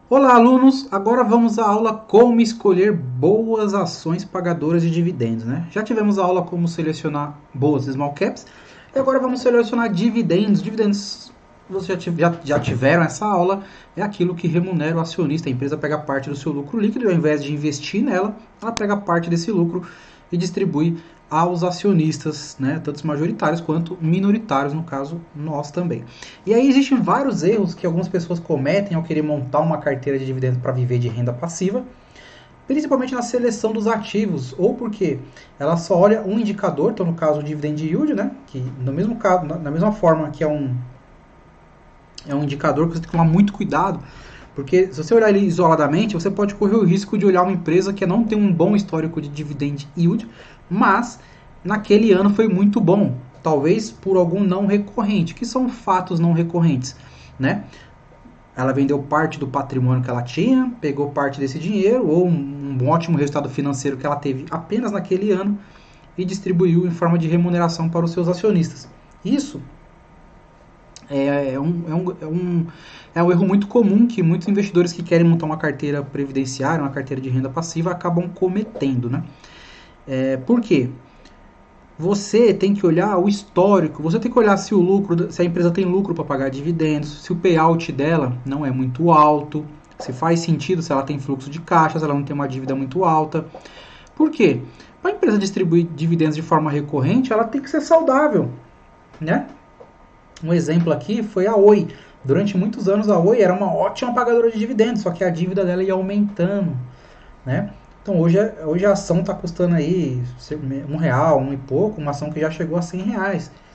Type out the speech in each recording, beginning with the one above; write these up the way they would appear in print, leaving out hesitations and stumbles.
Olá, alunos! Agora vamos à aula como escolher boas ações pagadoras de dividendos, né? Já tivemos a aula como selecionar boas small caps e agora vamos selecionar dividendos. Dividendos, vocês já tiveram essa aula, é aquilo que remunera o acionista. A empresa pega parte do seu lucro líquido, ao invés de investir nela, ela pega parte desse lucro e distribui aos acionistas, né, tanto os majoritários quanto minoritários, no caso, nós também. E aí existem vários erros que algumas pessoas cometem ao querer montar uma carteira de dividendos para viver de renda passiva, principalmente na seleção dos ativos, ou porque ela só olha um indicador, então no caso o dividend yield, né, que no mesmo caso, na mesma forma que é um indicador que você tem que tomar muito cuidado, porque se você olhar ele isoladamente, você pode correr o risco de olhar uma empresa que não tem um bom histórico de dividend yield, mas naquele ano foi muito bom, talvez por algum não recorrente, que são fatos não recorrentes, né? Ela vendeu parte do patrimônio que ela tinha, pegou parte desse dinheiro, ou um ótimo resultado financeiro que ela teve apenas naquele ano e distribuiu em forma de remuneração para os seus acionistas. Isso é um erro muito comum que muitos investidores que querem montar uma carteira previdenciária, uma carteira de renda passiva, acabam cometendo, né? Por quê? Você tem que olhar o histórico, você tem que olhar se o lucro, se a empresa tem lucro para pagar dividendos, se o payout dela não é muito alto, se faz sentido, se ela tem fluxo de caixa, se ela não tem uma dívida muito alta. Por quê? Para a empresa distribuir dividendos de forma recorrente, ela tem que ser saudável, né? Um exemplo aqui foi a Oi. Durante muitos anos a Oi era uma ótima pagadora de dividendos, só que a dívida dela ia aumentando, né? Então hoje a ação está custando aí R$ 1, um e pouco, uma ação que já chegou a R$ 100.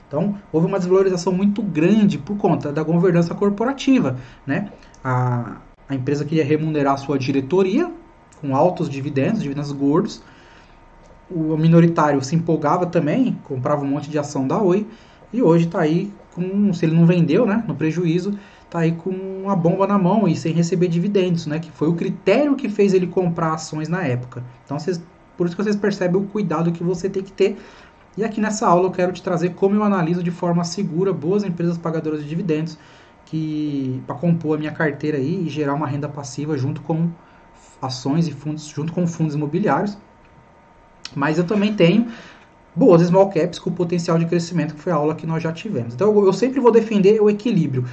Então houve uma desvalorização muito grande por conta da governança corporativa, né? A empresa queria remunerar a sua diretoria com altos dividendos, dividendos gordos. O minoritário se empolgava também, comprava um monte de ação da Oi e hoje está aí se ele não vendeu, né, no prejuízo, tá aí com uma bomba na mão e sem receber dividendos, né, que foi o critério que fez ele comprar ações na época. Então, por isso que vocês percebem o cuidado que você tem que ter. E aqui nessa aula eu quero te trazer como eu analiso de forma segura boas empresas pagadoras de dividendos para compor a minha carteira aí e gerar uma renda passiva junto com ações e fundos, junto com fundos imobiliários. Mas eu também tenho boas small caps com potencial de crescimento, que foi a aula que nós já tivemos. Então eu sempre vou defender o equilíbrio,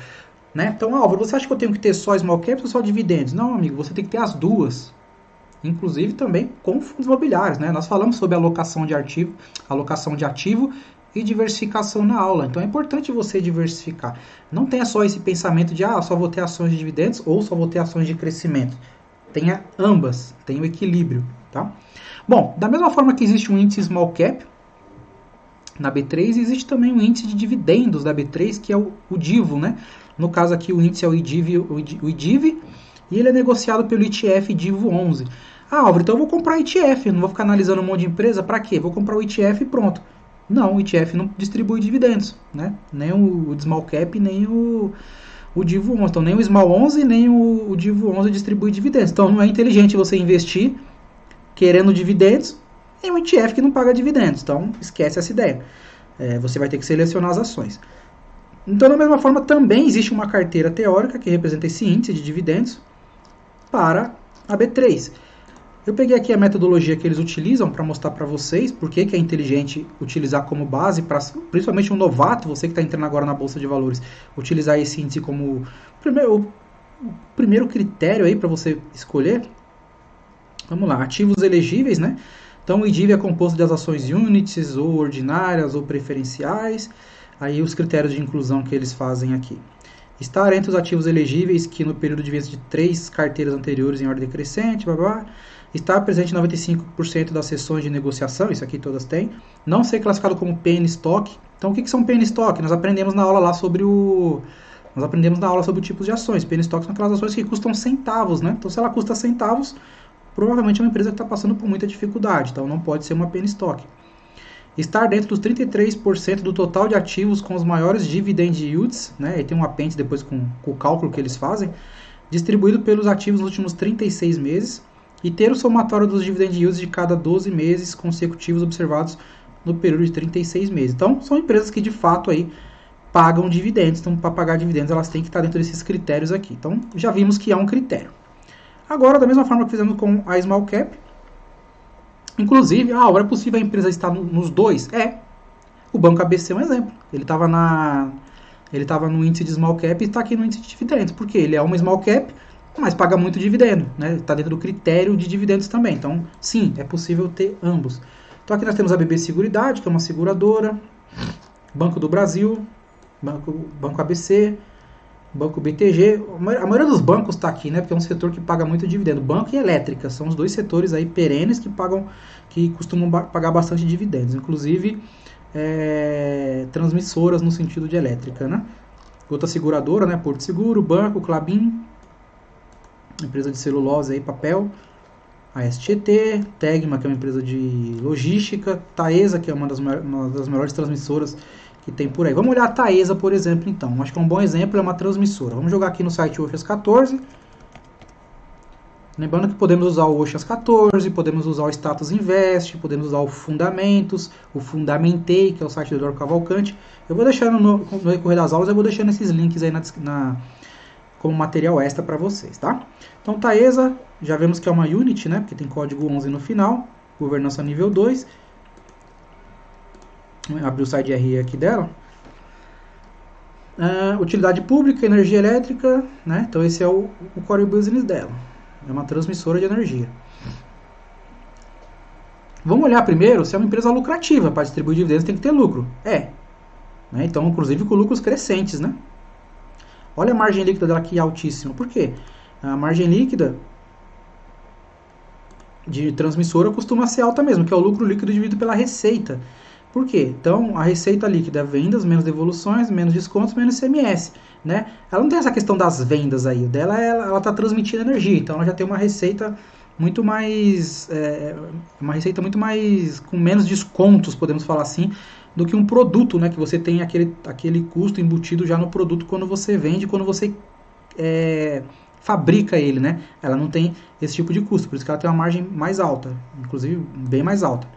né? Então, Álvaro, você acha que eu tenho que ter só small caps ou só dividendos? Não, amigo, você tem que ter as duas. Inclusive também com fundos imobiliários, né? Nós falamos sobre alocação de ativo e diversificação na aula. Então é importante você diversificar. Não tenha só esse pensamento de só vou ter ações de dividendos ou só vou ter ações de crescimento. Tenha ambas, tenha o equilíbrio, tá? Bom, da mesma forma que existe um índice small cap na B3, existe também um índice de dividendos da B3, que é o DIVO, né? No caso aqui o índice é o IDIV e ele é negociado pelo ETF DIVO 11. Álvaro, então eu vou comprar ETF, não vou ficar analisando um monte de empresa, para quê? Vou comprar o ETF e pronto. Não, o ETF não distribui dividendos, né? Nem o Small Cap, nem o DIVO 11. Então nem o Small 11, nem o DIVO 11 distribui dividendos. Então não é inteligente você investir querendo dividendos em um ETF que não paga dividendos. Então, esquece essa ideia. Você vai ter que selecionar as ações. Então, da mesma forma, também existe uma carteira teórica que representa esse índice de dividendos para a B3. Eu peguei aqui a metodologia que eles utilizam para mostrar para vocês por que é inteligente utilizar como base, principalmente um novato, você que está entrando agora na Bolsa de Valores, utilizar esse índice como o primeiro critério aí para você escolher. Vamos lá, ativos elegíveis, né? Então o IDIV é composto das ações units, ou ordinárias, ou preferenciais. Aí os critérios de inclusão que eles fazem aqui. Estar entre os ativos elegíveis que no período de venda de 3 carteiras anteriores em ordem decrescente, blá, blá. Estar presente em 95% das sessões de negociação, isso aqui todas têm. Não ser classificado como penny stock. Então o que são penny stock? Nós aprendemos na aula lá sobre o tipo de ações. Penny stock são aquelas ações que custam centavos, né? Então se ela custa centavos, provavelmente é uma empresa que está passando por muita dificuldade, então não pode ser uma penny stock. Estar dentro dos 33% do total de ativos com os maiores dividend yields, né, e tem um apêndice depois com o cálculo que eles fazem, distribuído pelos ativos nos últimos 36 meses, e ter o somatório dos dividend yields de cada 12 meses consecutivos observados no período de 36 meses. Então, são empresas que de fato aí pagam dividendos, então para pagar dividendos elas têm que estar dentro desses critérios aqui. Então, já vimos que há um critério. Agora, da mesma forma que fizemos com a Small Cap, inclusive, é possível a empresa estar nos dois? O Banco ABC é um exemplo. Ele estava no índice de Small Cap e está aqui no índice de dividendos. Por quê? Ele é uma Small Cap, mas paga muito dividendo, né? Está dentro do critério de dividendos também. Então, sim, é possível ter ambos. Então, aqui nós temos a BB Seguridade, que é uma seguradora, Banco do Brasil, Banco ABC, Banco BTG. A maioria dos bancos está aqui, né? Porque é um setor que paga muito dividendo. Banco e elétrica são os dois setores aí perenes que costumam pagar bastante dividendos. Inclusive, transmissoras no sentido de elétrica, né? Outra seguradora, né? Porto Seguro, Banco, Klabin, empresa de celulose aí, papel, a STT, Tegma, que é uma empresa de logística, Taesa, que é uma das melhores transmissoras que tem por aí. Vamos olhar a Taesa, por exemplo, então. Acho que é um bom exemplo, é uma transmissora. Vamos jogar aqui no site Oceans 14. Lembrando que podemos usar o Oceans 14, podemos usar o Status Invest, podemos usar o Fundamentos, o Fundamentei, que é o site do Eduardo Cavalcante. Eu vou deixando no decorrer das aulas, eu vou deixando esses links aí como material extra para vocês, tá? Então, Taesa, já vemos que é uma Unity, né? Porque tem código 11 no final, governança nível 2. Vou abrir o site RE aqui dela. Utilidade pública, energia elétrica, né? Então, esse é o core business dela. É uma transmissora de energia. Vamos olhar primeiro se é uma empresa lucrativa. Para distribuir dividendos tem que ter lucro. Né? Então, inclusive com lucros crescentes, né? Olha a margem líquida dela aqui altíssima. Por quê? A margem líquida de transmissora costuma ser alta mesmo, que é o lucro líquido dividido pela receita. Por quê? Então, a receita líquida é vendas, menos devoluções, menos descontos, menos ICMS, né? Ela não tem essa questão das vendas aí. Dela, ela está transmitindo energia. Então, ela já tem uma receita muito mais... com menos descontos, podemos falar assim, do que um produto, né? Que você tem aquele custo embutido já no produto quando você vende, quando você fabrica ele, né? Ela não tem esse tipo de custo, por isso que ela tem uma margem mais alta, inclusive bem mais alta.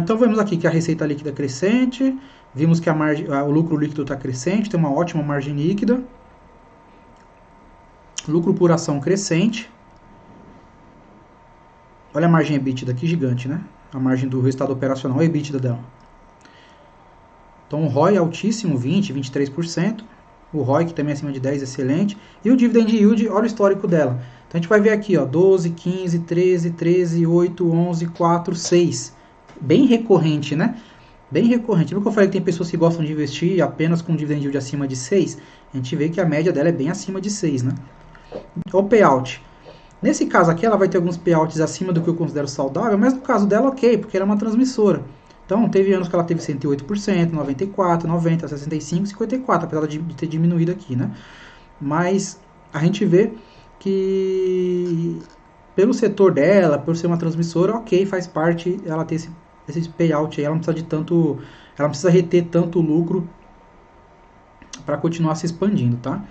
Então vemos aqui que a receita líquida é crescente, vimos que o lucro líquido está crescente, tem uma ótima margem líquida, lucro por ação crescente. Olha a margem EBITDA aqui gigante, né? A margem do resultado operacional, a EBITDA dela. Então o ROI é altíssimo, 20%, 23%. O ROI, que também é acima de 10%, excelente. E o Dividend Yield, olha o histórico dela. Então a gente vai ver aqui, ó, 12, 15, 13, 8, 11, 4, 6. Bem recorrente, né? Bem recorrente. Lembra que eu falei que tem pessoas que gostam de investir apenas com Dividend Yield acima de 6? A gente vê que a média dela é bem acima de 6, né? O payout. Nesse caso aqui, ela vai ter alguns payouts acima do que eu considero saudável, mas no caso dela, ok, porque ela é uma transmissora. Então, teve anos que ela teve 108%, 94%, 90%, 65%, 54%, apesar de ter diminuído aqui, né? Mas a gente vê que pelo setor dela, por ser uma transmissora, ok, faz parte ela ter esse payout aí, ela não precisa reter tanto lucro para continuar se expandindo, tá?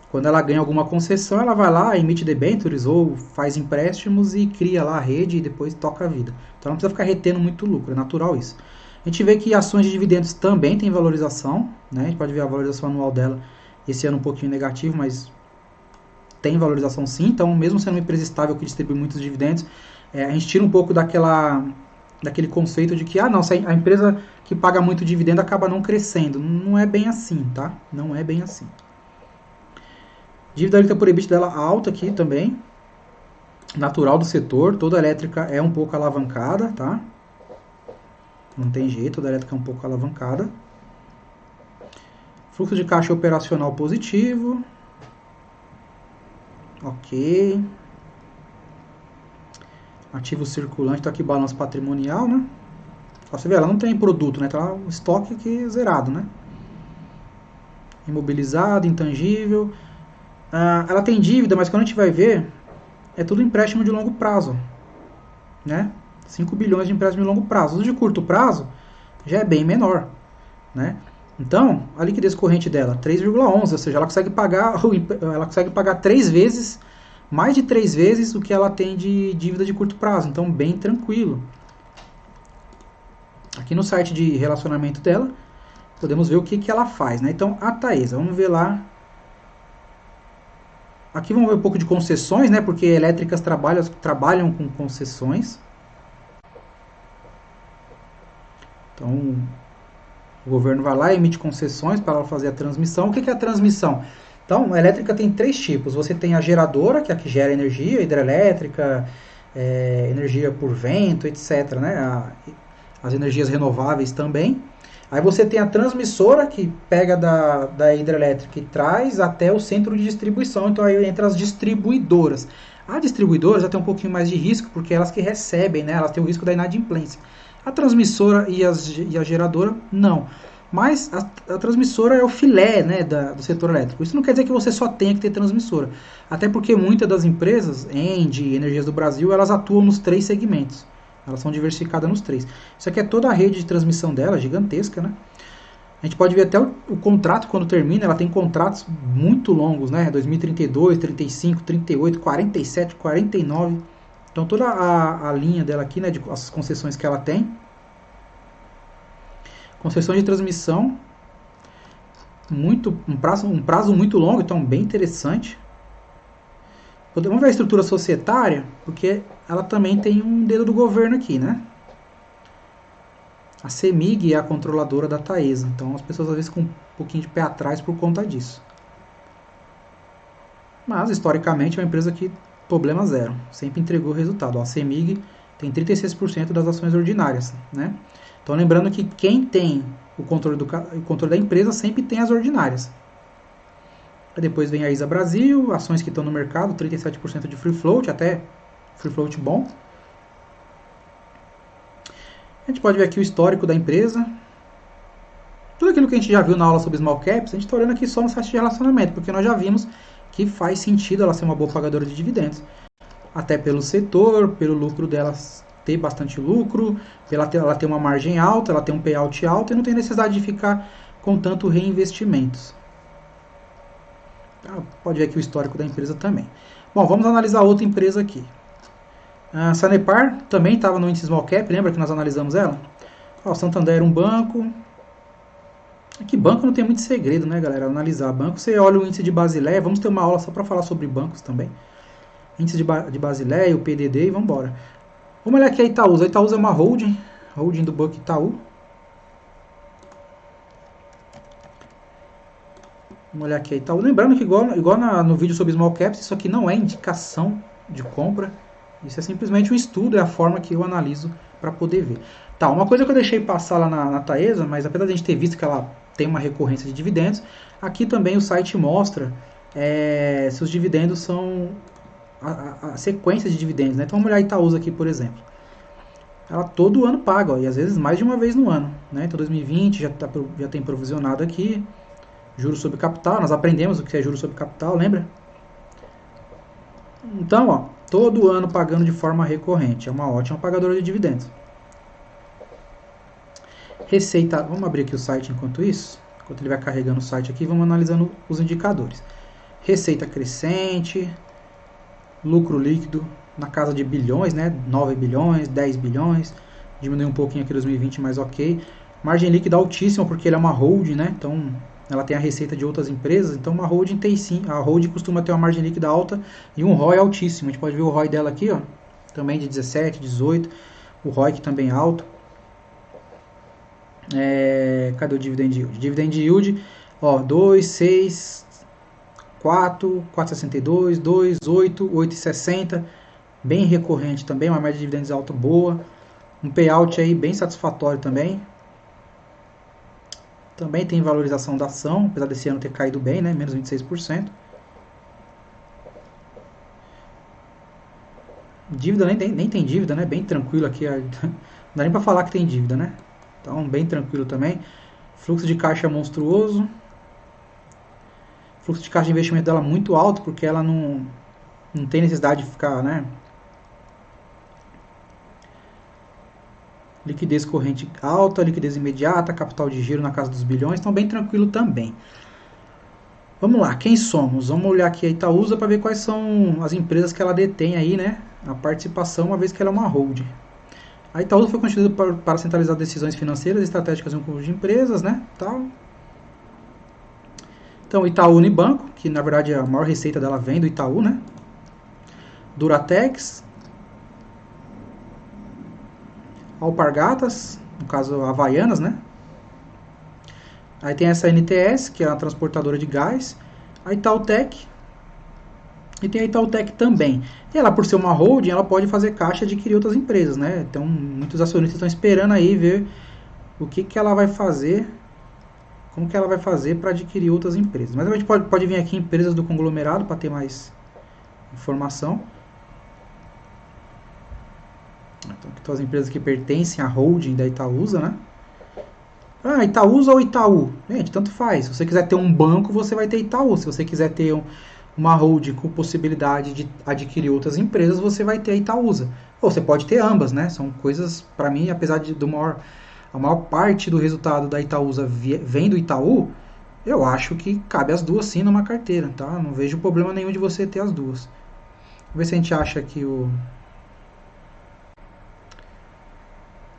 Quando ela ganha alguma concessão, ela vai lá, emite debentures ou faz empréstimos e cria lá a rede e depois toca a vida. Então não precisa ficar retendo muito lucro, é natural isso. A gente vê que ações de dividendos também tem valorização, né? A gente pode ver a valorização anual dela esse ano um pouquinho negativo, mas tem valorização sim. Então, mesmo sendo uma empresa estável que distribui muitos dividendos, a gente tira um pouco daquele conceito de que, se a empresa que paga muito dividendo acaba não crescendo. Não é bem assim, tá? Não é bem assim. Dívida líquida por EBITDA dela alta aqui também. Natural do setor. Toda elétrica é um pouco alavancada, tá? Não tem jeito, toda elétrica é um pouco alavancada. Fluxo de caixa operacional positivo. Ok. Ativo circulante, tá aqui balanço patrimonial, né? Você vê, ela não tem produto, né? Tá um estoque aqui zerado, né? Imobilizado, intangível. Ela tem dívida, mas quando a gente vai ver, é tudo empréstimo de longo prazo, né? 5 bilhões de empréstimo de longo prazo. O de curto prazo já é bem menor, né? Então, a liquidez corrente dela, 3,11, ou seja, ela consegue pagar 3 vezes, mais de 3 vezes o que ela tem de dívida de curto prazo. Então, bem tranquilo. Aqui no site de relacionamento dela, podemos ver o que ela faz, né? Então, a Taesa, vamos ver lá Aqui vamos ver um pouco de concessões, né? Porque elétricas trabalham com concessões. Então, o governo vai lá e emite concessões para ela fazer a transmissão. O que é a transmissão? Então, a elétrica tem três tipos. Você tem a geradora, que é a que gera energia, hidrelétrica, energia por vento, etc. Né? As energias renováveis também. Aí você tem a transmissora, que pega da hidrelétrica e traz até o centro de distribuição. Então aí entra as distribuidoras. A distribuidora já tem um pouquinho mais de risco, porque elas que recebem, né? Elas têm o risco da inadimplência. A transmissora e a geradora, não. Mas a transmissora é o filé, né, do setor elétrico. Isso não quer dizer que você só tenha que ter transmissora. Até porque muitas das empresas, ENGIE, Energias do Brasil, elas atuam nos três segmentos. Elas são diversificadas nos três. Isso aqui é toda a rede de transmissão dela, gigantesca, né? A gente pode ver até o contrato quando termina, ela tem contratos muito longos, né? 2032, 35, 38, 47, 49. Então toda a linha dela aqui, né, de as concessões que ela tem. Concessões de transmissão, um prazo muito longo, então bem interessante. Vamos ver a estrutura societária, porque ela também tem um dedo do governo aqui, né? A CEMIG é a controladora da Taesa, então as pessoas às vezes com um pouquinho de pé atrás por conta disso. Mas, historicamente, é uma empresa que problema zero, sempre entregou resultado. A CEMIG tem 36% das ações ordinárias, né? Então, lembrando que quem tem o controle da empresa sempre tem as ordinárias. Aí depois vem a ISA Brasil, ações que estão no mercado, 37% de free float, até free float bom. A gente pode ver aqui o histórico da empresa. Tudo aquilo que a gente já viu na aula sobre small caps, a gente está olhando aqui só no site de relacionamento, porque nós já vimos que faz sentido ela ser uma boa pagadora de dividendos. Até pelo setor, pelo lucro delas ter bastante lucro, ela ter uma margem alta, ela ter um payout alto e não tem necessidade de ficar com tanto reinvestimentos. Pode ver aqui o histórico da empresa também. Bom, vamos analisar outra empresa aqui. A Sanepar também estava no índice Small Cap, lembra que nós analisamos ela? O Santander era um banco. Aqui banco não tem muito segredo, né, galera? Analisar banco, você olha o índice de Basileia, vamos ter uma aula só para falar sobre bancos também. Índice de Basileia, o PDD e vamos embora. Vamos olhar aqui a Itaúsa. A Itaúsa é uma holding do Banco Itaú. Vamos olhar aqui a Itaú. Lembrando que igual no vídeo sobre Small Caps, isso aqui não é indicação de compra. Isso é simplesmente um estudo, é a forma que eu analiso para poder ver. Tá, uma coisa que eu deixei passar lá na Taesa, mas apesar de a gente ter visto que ela tem uma recorrência de dividendos, aqui também o site mostra se os dividendos são a sequência de dividendos, né? Então vamos olhar a Itaúsa aqui, por exemplo. Ela todo ano paga, ó, e às vezes mais de uma vez no ano, né? Então 2020 já tem provisionado aqui, juros sobre capital, nós aprendemos o que é juros sobre capital, lembra? Então, ó, todo ano pagando de forma recorrente, é uma ótima pagadora de dividendos. Receita, vamos abrir aqui o site enquanto isso, enquanto ele vai carregando o site aqui, vamos analisando os indicadores. Receita crescente, lucro líquido na casa de bilhões, né? 9 bilhões, 10 bilhões, diminuiu um pouquinho aqui em 2020, mas ok. Margem líquida altíssima, porque ele é uma holding, né? Então, ela tem a receita de outras empresas, então uma holding tem sim, a holding costuma ter uma margem líquida alta e um ROI altíssimo. A gente pode ver o ROI dela aqui, ó, também de 17, 18, o ROIC também alto. Cadê o dividend yield? Dividend yield, ó, 2, 6, 4, 4,62, 2, 8, 8,60, bem recorrente também, uma média de dividendos alta boa, um payout aí bem satisfatório também. Também tem valorização da ação, apesar desse ano ter caído bem, né, menos 26%. Dívida, nem tem dívida, né, bem tranquilo aqui, não dá nem para falar que tem dívida, né, então bem tranquilo também. Fluxo de caixa monstruoso. Fluxo de caixa de investimento dela muito alto, porque ela não tem necessidade de ficar, né? Liquidez corrente alta, liquidez imediata, capital de giro na casa dos bilhões, então bem tranquilo também. Vamos lá, quem somos? Vamos olhar aqui a Itaúsa para ver quais são as empresas que ela detém aí, né? A participação, uma vez que ela é uma holding. A Itaúsa foi constituída para centralizar decisões financeiras e estratégicas em um conjunto de empresas, né? Tal. Então, Itaú Unibanco, que na verdade a maior receita dela vem do Itaú, né? Duratex, Alpargatas, no caso Havaianas, né? Aí tem essa NTS, que é a transportadora de gás, a Itautec, e tem a Itautec também. E ela, por ser uma holding, ela pode fazer caixa e adquirir outras empresas, né? Então, muitos acionistas estão esperando aí ver o que ela vai fazer, como que ela vai fazer para adquirir outras empresas. Mas a gente pode vir aqui em empresas do conglomerado para ter mais informação. Então, aqui estão as empresas que pertencem à holding da Itaúsa, né? Ah, Itaúsa ou Itaú? Gente, tanto faz. Se você quiser ter um banco, você vai ter Itaú. Se você quiser ter uma holding com possibilidade de adquirir outras empresas, você vai ter a Itaúsa. Ou você pode ter ambas, né? São coisas, para mim, apesar de a maior parte do resultado da Itaúsa vem do Itaú, eu acho que cabe as duas sim numa carteira, tá? Não vejo problema nenhum de você ter as duas. Vamos ver se a gente acha aqui o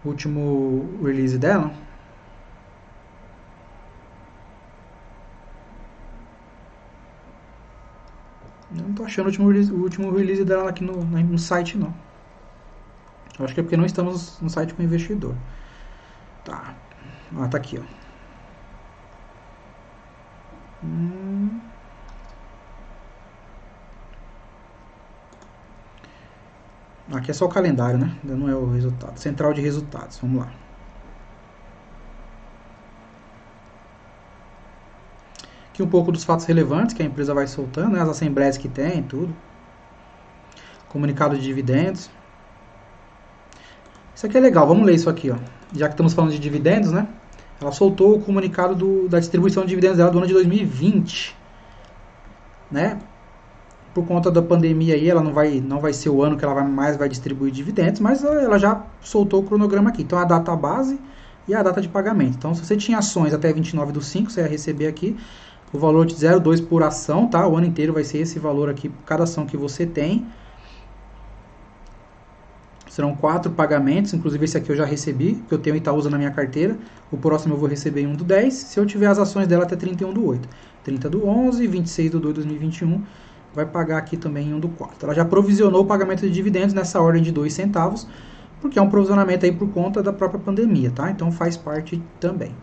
último release dela. Eu não tô achando o último release dela aqui no site, não. Eu acho que é porque não estamos no site com o investidor. Tá. Ah, tá aqui, ó. Aqui é só o calendário, né? Ainda não é o resultado. Central de resultados. Vamos lá. Aqui um pouco dos fatos relevantes que a empresa vai soltando, né? As assembleias que tem, tudo. Comunicado de dividendos. Isso aqui é legal, vamos ler isso aqui, ó. Já que estamos falando de dividendos, né? Ela soltou o comunicado da distribuição de dividendos dela do ano de 2020, né? Por conta da pandemia aí, ela não vai ser o ano que ela mais vai distribuir dividendos, mas ela já soltou o cronograma aqui. Então a data base e a data de pagamento. Então se você tinha ações até 29/5, você ia receber aqui o valor de 0,2 por ação, tá? O ano inteiro vai ser esse valor aqui por cada ação que você tem. Serão 4 pagamentos, inclusive esse aqui eu já recebi, que eu tenho Itaúsa na minha carteira. O próximo eu vou receber em 1/10, se eu tiver as ações dela até 31/8. 30/11, 26/2 de 2021, vai pagar aqui também em 1/4. Ela já provisionou o pagamento de dividendos nessa ordem de 2 centavos, porque é um provisionamento aí por conta da própria pandemia, tá? Então faz parte também.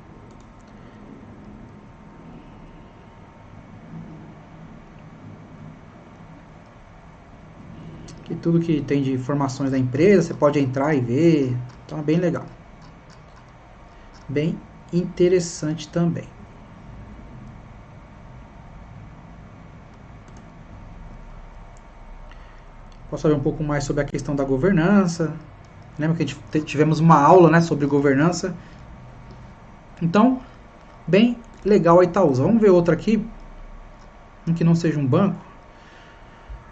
Aqui tudo que tem de informações da empresa, você pode entrar e ver. Então é bem legal. Bem interessante também. Posso saber um pouco mais sobre a questão da governança. Lembra que a gente tivemos uma aula, né, sobre governança. Então, bem legal a Itaúsa. Vamos ver outra aqui, um que não seja um banco.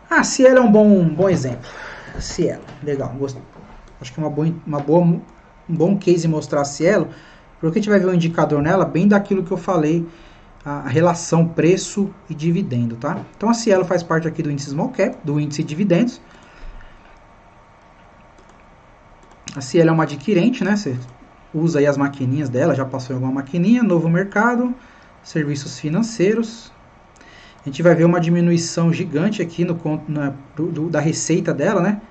Ah, Cielo é um bom exemplo. Cielo, legal. Acho que é um bom case mostrar a Cielo, porque a gente vai ver um indicador nela bem daquilo que eu falei, a relação preço e dividendo, tá? Então a Cielo faz parte aqui do índice Small Cap, do índice de dividendos. A Cielo é uma adquirente, né? Você usa aí as maquininhas dela, já passou em alguma maquininha, novo mercado, serviços financeiros. A gente vai ver uma diminuição gigante aqui da receita dela, né?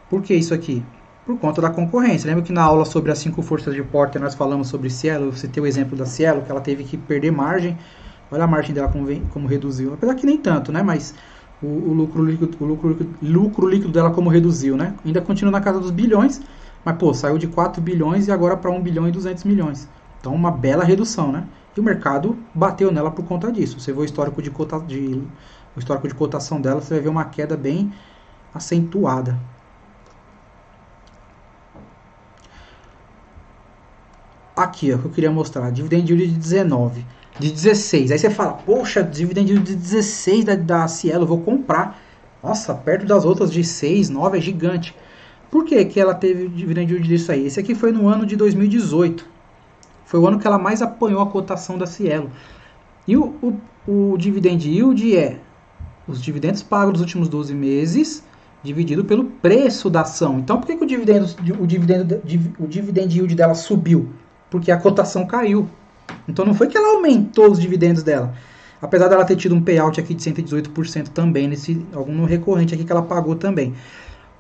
Por que isso aqui? Por conta da concorrência. Lembra que na aula sobre as 5 forças de Porter nós falamos sobre Cielo, você tem o exemplo da Cielo, que ela teve que perder margem. Olha a margem dela como reduziu. Apesar que nem tanto, né? Mas o lucro líquido dela como reduziu, né? Ainda continua na casa dos bilhões, mas pô, saiu de 4 bilhões e agora para 1 bilhão e 200 milhões. Então uma bela redução, né? E o mercado bateu nela por conta disso. Você vê o histórico de cotação dela, você vai ver uma queda bem acentuada. Aqui, ó, que eu queria mostrar. Dividend yield de 19. De 16. Aí você fala, poxa, dividend yield de 16 da Cielo, eu vou comprar. Nossa, perto das outras de 6, 9 é gigante. Por que ela teve dividend yield disso aí? Esse aqui foi no ano de 2018. Foi o ano que ela mais apanhou a cotação da Cielo. E o dividend yield é os dividendos pagos nos últimos 12 meses dividido pelo preço da ação. Então, por que o dividend yield dela subiu? Porque a cotação caiu. Então, não foi que ela aumentou os dividendos dela. Apesar dela ter tido um payout aqui de 118% também, algum recorrente aqui que ela pagou também.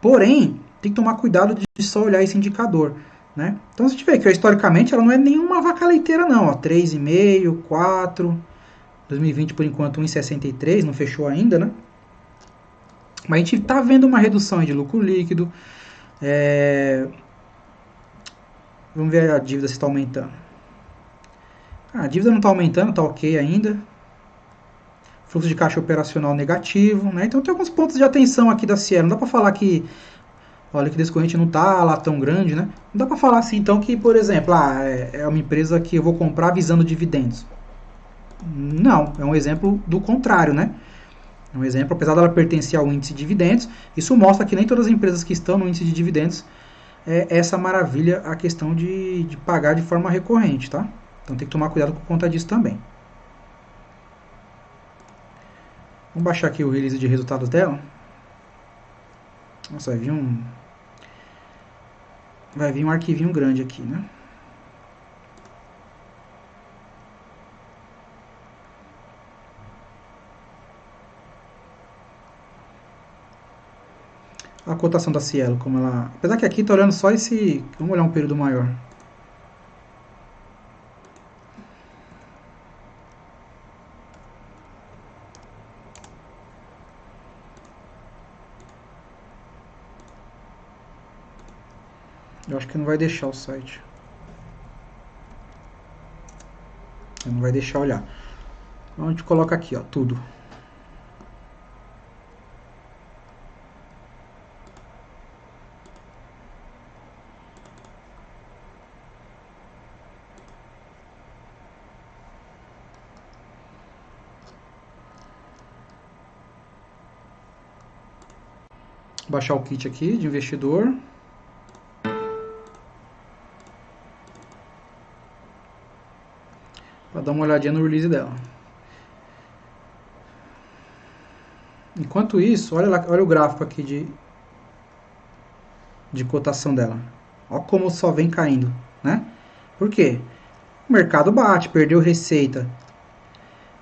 Porém, tem que tomar cuidado de só olhar esse indicador. Né? Então, se a gente vê que historicamente ela não é nenhuma vaca leiteira não. Ó, 3,5, 4, 2020 por enquanto 1,63, não fechou ainda, né? Mas a gente está vendo uma redução de lucro líquido. Vamos ver a dívida se está aumentando. A dívida não está aumentando, está ok ainda. Fluxo de caixa operacional negativo. Né? Então tem alguns pontos de atenção aqui da Cielo. Não dá para falar que a liquidez corrente não está lá tão grande, né? Não dá para falar assim, então, que, por exemplo, é uma empresa que eu vou comprar visando dividendos. Não, é um exemplo do contrário, né? É um exemplo, apesar dela pertencer ao índice de dividendos, isso mostra que nem todas as empresas que estão no índice de dividendos é essa maravilha a questão de pagar de forma recorrente, tá? Então tem que tomar cuidado por conta disso também. Vamos baixar aqui o release de resultados dela. Nossa, vai vir um arquivinho grande aqui, né? A cotação da Cielo, como ela... Apesar que aqui tá olhando só esse... Vamos olhar um período maior. Eu acho que não vai deixar o site. Não vai deixar olhar. Então a gente coloca aqui, ó, tudo. Vou baixar o kit aqui de investidor. Para dar uma olhadinha no release dela. Enquanto isso, olha o gráfico aqui de cotação dela. Olha como só vem caindo, né? Por quê? O mercado bate, perdeu receita,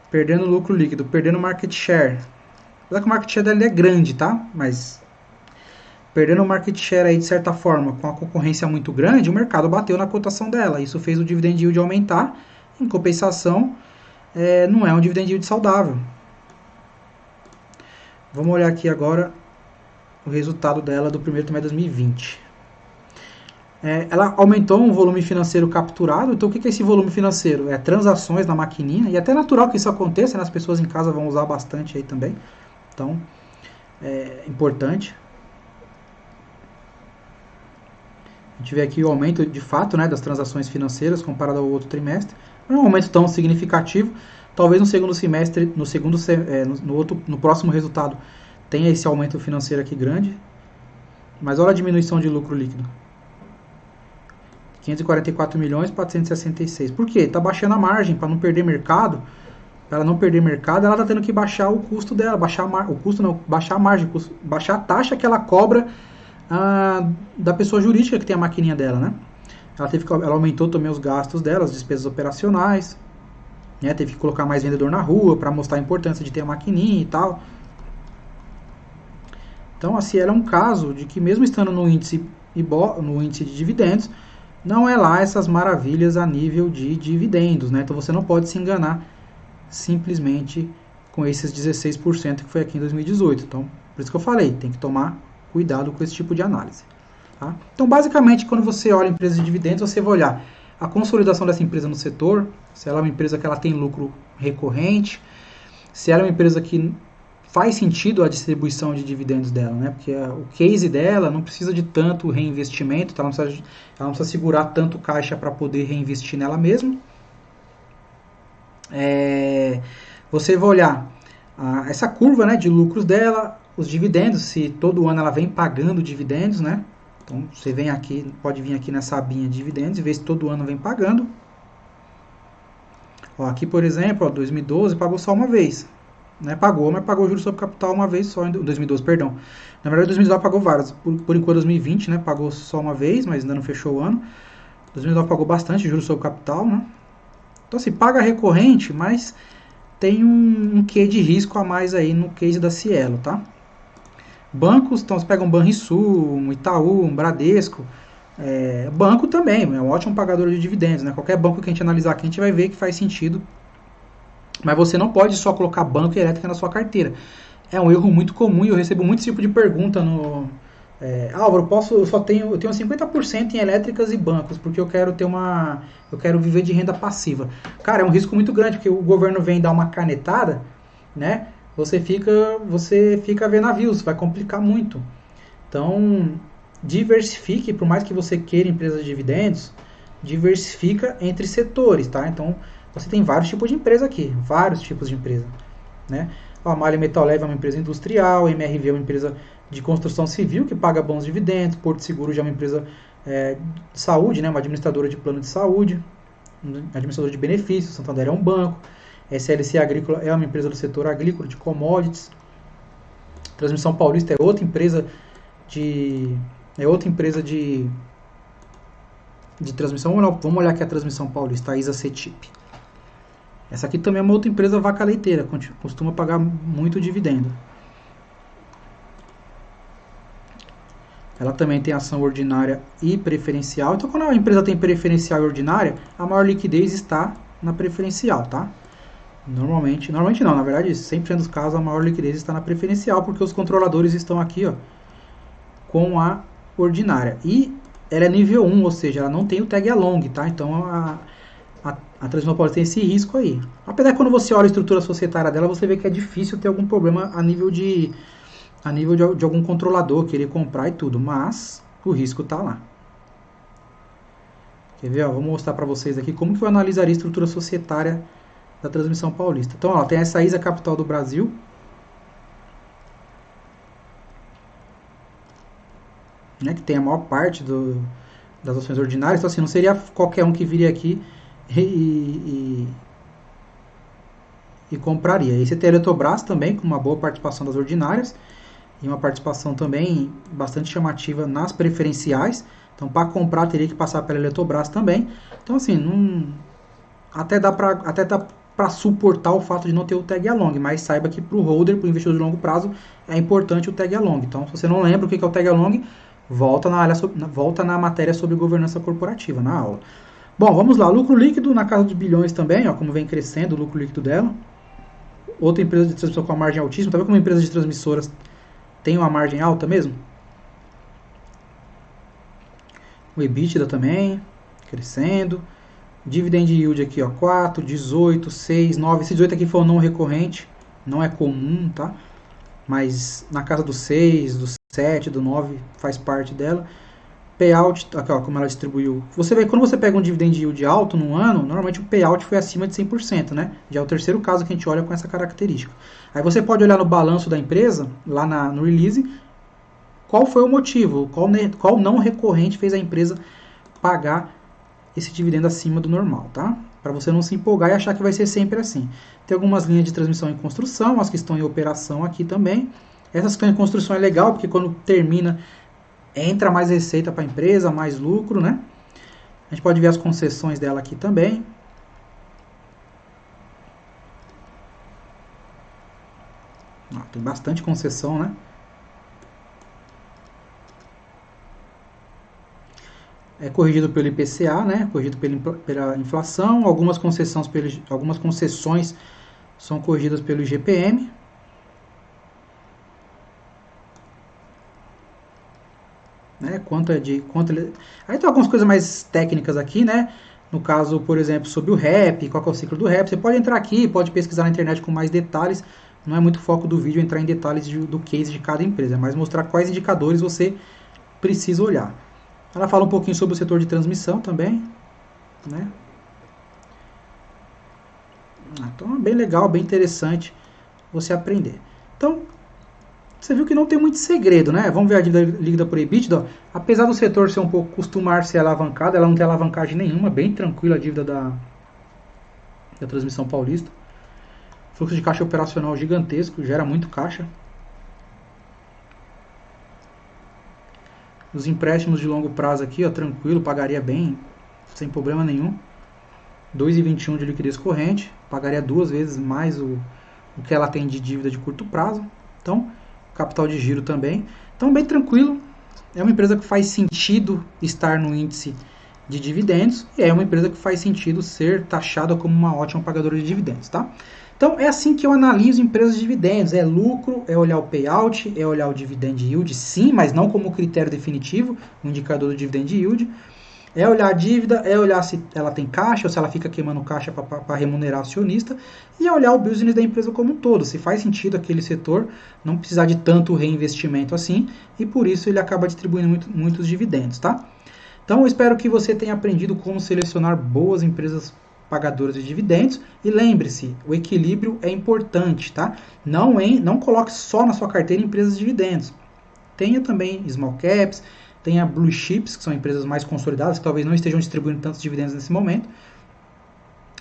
perdendo lucro líquido, perdendo market share. Apesar que o market share dela é grande, tá? Mas perdendo o market share aí de certa forma, com a concorrência muito grande, o mercado bateu na cotação dela. Isso fez o dividend yield aumentar. Em compensação, não é um dividend yield saudável. Vamos olhar aqui agora o resultado dela do primeiro trimestre de 2020. Ela aumentou um volume financeiro capturado. Então o que é esse volume financeiro? É transações na maquininha. E é até natural que isso aconteça, né? As pessoas em casa vão usar bastante aí também. Então, é importante. A gente vê aqui o aumento de fato, né, das transações financeiras comparado ao outro trimestre. Não é um aumento tão significativo. Talvez no segundo semestre, no próximo resultado, tenha esse aumento financeiro aqui grande. Mas olha a diminuição de lucro líquido. 544 milhões, 466. Por quê? Está baixando a margem para não perder mercado. Para ela não perder mercado, ela está tendo que baixar o custo dela. Baixar a margem, baixar a taxa que ela cobra da pessoa jurídica que tem a maquininha dela, né? Ela aumentou também os gastos dela, as despesas operacionais, né? Teve que colocar mais vendedor na rua para mostrar a importância de ter a maquininha e tal. Então a Cielo é um caso de que mesmo estando no índice de dividendos, não é lá essas maravilhas a nível de dividendos, né? Então você não pode se enganar simplesmente com esses 16% que foi aqui em 2018. Então, por isso que eu falei, tem que tomar cuidado com esse tipo de análise. Tá? Então, basicamente, quando você olha empresas de dividendos, você vai olhar a consolidação dessa empresa no setor, se ela é uma empresa que ela tem lucro recorrente, se ela é uma empresa que faz sentido a distribuição de dividendos dela, né? Porque o case dela não precisa de tanto reinvestimento, tá? Ela não precisa segurar tanto caixa para poder reinvestir nela mesma. Você vai olhar essa curva, né, de lucros dela, os dividendos, se todo ano ela vem pagando dividendos, né? Então você vem aqui, pode vir aqui nessa abinha de dividendos e ver se todo ano vem pagando. Ó, aqui, por exemplo, 2012 pagou só uma vez. Né, mas pagou juros sobre capital uma vez só em 2012, perdão. Na verdade, 2019 pagou várias. Por enquanto, 2020, né, pagou só uma vez, mas ainda não fechou o ano. 2019 pagou bastante juros sobre capital, né? Então, assim, paga recorrente, mas tem um quê de risco a mais aí no case da Cielo, tá? Bancos, então você pega um Banrisul, um Itaú, um Bradesco. Banco também, é um ótimo pagador de dividendos, né? Qualquer banco que a gente analisar aqui, a gente vai ver que faz sentido. Mas você não pode só colocar banco e elétrica na sua carteira. É um erro muito comum e eu recebo muito tipo de pergunta no... Álvaro, eu tenho 50% em elétricas e bancos, porque eu quero viver de renda passiva. Cara, é um risco muito grande, porque o governo vem dar uma canetada, né? Você fica a ver navios, vai complicar muito. Então, diversifique, por mais que você queira empresas de dividendos, diversifica entre setores, tá? Então, você tem vários tipos de empresa aqui, vários tipos de empresa, né? A Malha Metal Leve é uma empresa industrial, a MRV é uma empresa de construção civil que paga bons dividendos, Porto Seguro já é uma empresa de saúde, né? Uma administradora de plano de saúde, administradora de benefícios, Santander é um banco, SLC Agrícola é uma empresa do setor agrícola, de commodities, Transmissão Paulista é outra empresa de transmissão. Vamos olhar aqui a Transmissão Paulista, a ISA CETIP. Essa aqui também é uma outra empresa vaca leiteira, costuma pagar muito dividendo. Ela também tem ação ordinária e preferencial. Então, quando a empresa tem preferencial e ordinária, a maior liquidez está na preferencial, tá? Normalmente não, na verdade, 100% dos casos a maior liquidez está na preferencial, porque os controladores estão aqui, ó, com a ordinária. E ela é nível 1, ou seja, ela não tem o tag along, tá? Então a Transmissão Paulista tem esse risco aí. Apesar que quando você olha a estrutura societária dela, você vê que é difícil ter algum problema a nível de algum controlador querer comprar e tudo, mas o risco está lá. Quer ver? Ó, vou mostrar para vocês aqui como que eu analisaria a estrutura societária da Transmissão Paulista. Então, ó, tem essa ISA Capital do Brasil, né, que tem a maior parte das ações ordinárias. Então, assim, não seria qualquer um que viria aqui e compraria. E você tem a Eletrobras também, com uma boa participação das ordinárias, e uma participação também bastante chamativa nas preferenciais. Então, para comprar, teria que passar pela Eletrobras também. Então, assim, até dá para suportar o fato de não ter o tag along, mas saiba que para o holder, para o investidor de longo prazo, é importante o tag along. Então, se você não lembra o que é o tag along, volta na matéria sobre governança corporativa, na aula. Bom, vamos lá. Lucro líquido na casa dos bilhões também, ó, como vem crescendo o lucro líquido dela. Outra empresa de transmissão com a margem altíssima. Tá vendo como a empresa de transmissoras tem uma margem alta mesmo? O EBITDA também, crescendo. Dividend yield aqui, ó, 4, 18, 6, 9. Esse 18 aqui foi o não recorrente, não é comum, tá? Mas na casa do 6, do 7, do 9 faz parte dela. Payout, aqui, ó, como ela distribuiu. Você vê, quando você pega um dividend yield alto num ano, normalmente o payout foi acima de 100%, né? Já é o terceiro caso que a gente olha com essa característica. Aí você pode olhar no balanço da empresa, lá no release, qual foi o motivo, qual não recorrente fez a empresa pagar esse dividendo acima do normal, tá? Para você não se empolgar e achar que vai ser sempre assim. Tem algumas linhas de transmissão em construção, as que estão em operação aqui também. Essas que estão em construção é legal, porque quando termina, entra mais receita para a empresa, mais lucro, né? A gente pode ver as concessões dela aqui também. Ó, tem bastante concessão, né? É corrigido pelo IPCA, né? Corrigido pela inflação. Algumas concessões são corrigidas pelo IGPM. Né? Aí tem algumas coisas mais técnicas aqui, né? No caso, por exemplo, sobre o REP, qual é o ciclo do REP. Você pode entrar aqui, pode pesquisar na internet com mais detalhes. Não é muito foco do vídeo entrar em detalhes do case de cada empresa, mas mostrar quais indicadores você precisa olhar. Ela fala um pouquinho sobre o setor de transmissão também, né? Então é bem legal, bem interessante você aprender. Então, você viu que não tem muito segredo, né? Vamos ver a dívida líquida por EBITDA. Apesar do setor ser costumar ser alavancado, ela não tem alavancagem nenhuma, bem tranquila a dívida da Transmissão Paulista. Fluxo de caixa operacional gigantesco, gera muito caixa. Os empréstimos de longo prazo aqui, ó, tranquilo, pagaria bem, sem problema nenhum. 2,21 de liquidez corrente, pagaria 2 vezes mais o que ela tem de dívida de curto prazo. Então, capital de giro também. Então, bem tranquilo. É uma empresa que faz sentido estar no índice de dividendos e é uma empresa que faz sentido ser taxada como uma ótima pagadora de dividendos, tá? Então, é assim que eu analiso empresas de dividendos. É lucro, é olhar o payout, é olhar o dividend yield, sim, mas não como critério definitivo, o indicador do dividend yield. É olhar a dívida, é olhar se ela tem caixa ou se ela fica queimando caixa para remunerar o acionista, e é olhar o business da empresa como um todo, se faz sentido aquele setor não precisar de tanto reinvestimento assim, e por isso ele acaba distribuindo muitos dividendos, tá? Então eu espero que você tenha aprendido como selecionar boas empresas pagadoras de dividendos, e lembre-se, o equilíbrio é importante, tá? Não coloque só na sua carteira empresas de dividendos. Tenha também small caps, tenha blue chips, que são empresas mais consolidadas, que talvez não estejam distribuindo tantos dividendos nesse momento,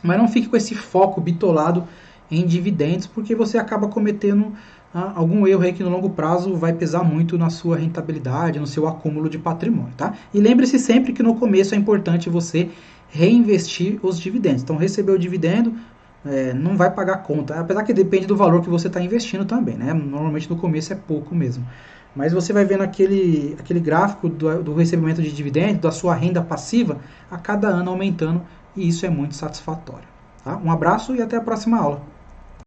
mas não fique com esse foco bitolado em dividendos, porque você acaba cometendo algum erro aí que no longo prazo vai pesar muito na sua rentabilidade, no seu acúmulo de patrimônio, tá? E lembre-se sempre que no começo é importante você reinvestir os dividendos. Então, receber o dividendo não vai pagar conta, apesar que depende do valor que você está investindo também, né? Normalmente no começo é pouco mesmo. Mas você vai vendo aquele gráfico do recebimento de dividendos, da sua renda passiva, a cada ano aumentando, e isso é muito satisfatório. Tá? Um abraço e até a próxima aula.